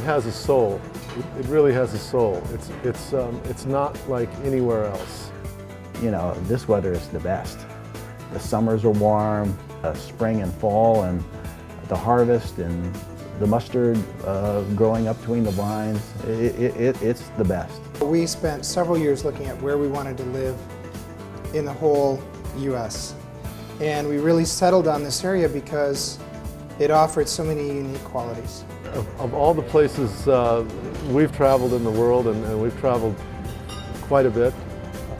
has a soul. It really has a soul. It's not like anywhere else. You know, this weather is the best. The summers are warm, spring and fall, and the harvest and the mustard growing up between the vines. It's the best. We spent several years looking at where we wanted to live in the whole U.S. And we really settled on this area because it offered so many unique qualities. Of all the places we've traveled in the world, and we've traveled quite a bit,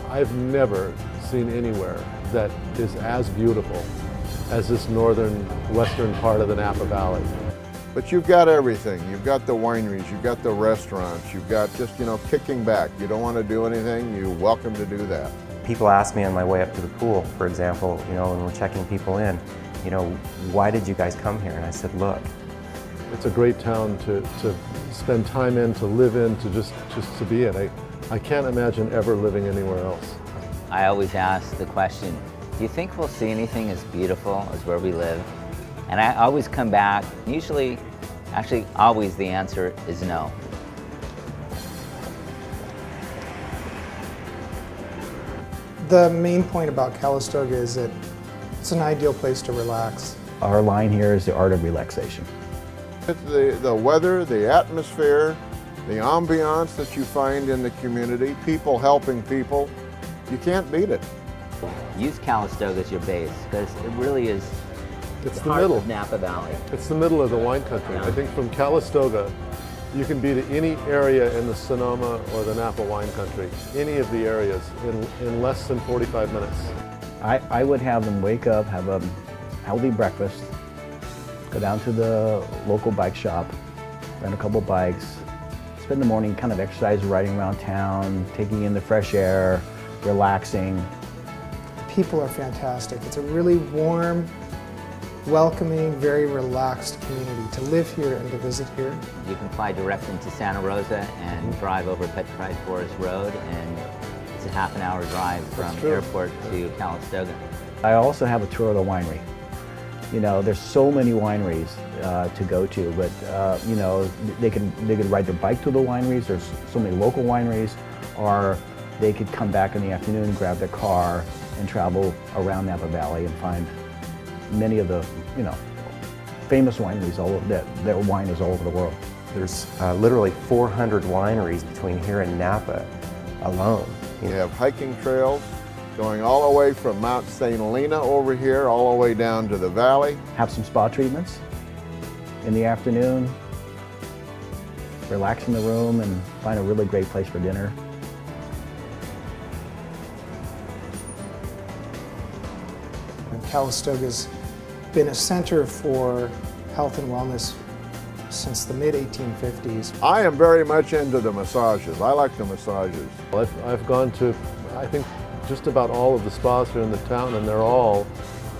I've never seen anywhere that is as beautiful as this northern, western part of the Napa Valley. But you've got everything. You've got the wineries, you've got the restaurants, you've got just, you know, kicking back. You don't want to do anything, you're welcome to do that. People ask me on my way up to the pool, for example, you know, when we're checking people in, you know, why did you guys come here? And I said, look. It's a great town to spend time in, to live in, to just to be in. I can't imagine ever living anywhere else. I always ask the question, do you think we'll see anything as beautiful as where we live? And I always come back, usually, actually always the answer is no. The main point about Calistoga is that it's an ideal place to relax. Our line here is the art of relaxation. The weather, the atmosphere, the ambiance that you find in the community, people helping people, you can't beat it. Use Calistoga as your base, because it really is It's the heart middle. of Napa Valley. It's the middle of the wine country. Yeah. I think from Calistoga, you can be to any area in the Sonoma or the Napa wine country, any of the areas, in less than 45 minutes. I would have them wake up, have a healthy breakfast, go down to the local bike shop, rent a couple bikes, spend the morning kind of exercise, riding around town, taking in the fresh air, relaxing. People are fantastic. It's a really warm, welcoming, very relaxed community to live here and to visit here. You can fly direct into Santa Rosa and drive over Petrified Forest Road, and it's a half-an-hour drive from airport to Calistoga. I also have a tour of the winery. You know, there's so many wineries to go to, but you know, they could ride their bike to the wineries. There's so many local wineries, or they could come back in the afternoon, grab their car, and travel around Napa Valley and find many of the, you know, famous wineries. Their wine is all over the world. There's literally 400 wineries between here and Napa alone. You have hiking trails going all the way from Mount St. Helena over here, all the way down to the valley. Have some spa treatments in the afternoon, relax in the room, and find a really great place for dinner. Calistoga's been a center for health and wellness since the mid-1850s. I am very much into the massages. I like the massages. I've gone to, I think, just about all of the spas here in the town, and they're all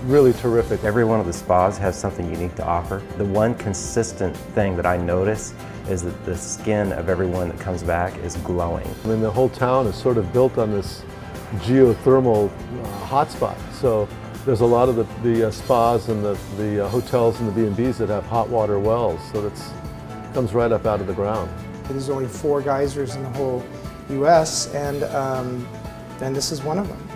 really terrific. Every one of the spas has something unique to offer. The one consistent thing that I notice is that the skin of everyone that comes back is glowing. I mean, the whole town is sort of built on this geothermal hotspot. So there's a lot of the spas and the hotels and the B&Bs that have hot water wells, so it comes right up out of the ground. There's only 4 geysers in the whole U.S., and this is one of them.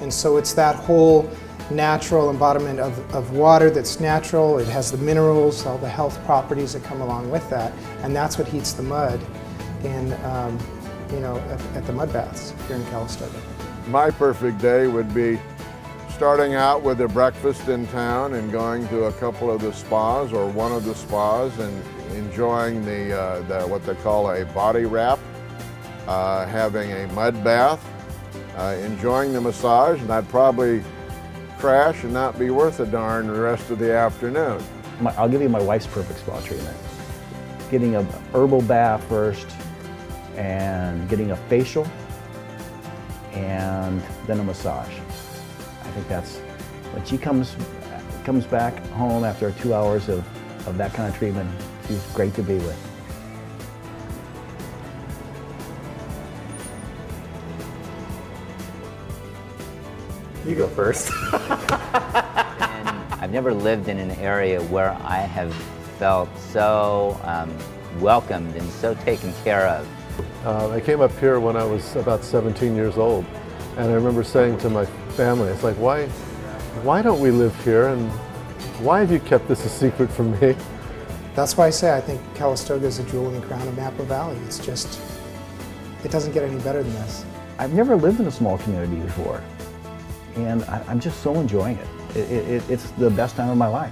And so it's that whole natural embodiment of water that's natural. It has the minerals, all the health properties that come along with that, and that's what heats the mud in, you know, at the mud baths here in Calistoga. My perfect day would be starting out with a breakfast in town and going to a couple of the spas or one of the spas and enjoying the what they call a body wrap, having a mud bath, enjoying the massage, and I'd probably crash and not be worth a darn the rest of the afternoon. I'll give you my wife's perfect spa treatment. Getting a herbal bath first, and getting a facial, and then a massage. I think that's, when she comes back home after 2 hours of that kind of treatment, she's great to be with. You go first. And I've never lived in an area where I have felt so welcomed and so taken care of. I came up here when I was about 17 years old, and I remember saying to my family, it's like, why don't we live here, and why have you kept this a secret from me? That's why I say I think Calistoga is a jewel in the crown of Napa Valley. It's just, it doesn't get any better than this. I've never lived in a small community before, and I'm just so enjoying it. It's the best time of my life.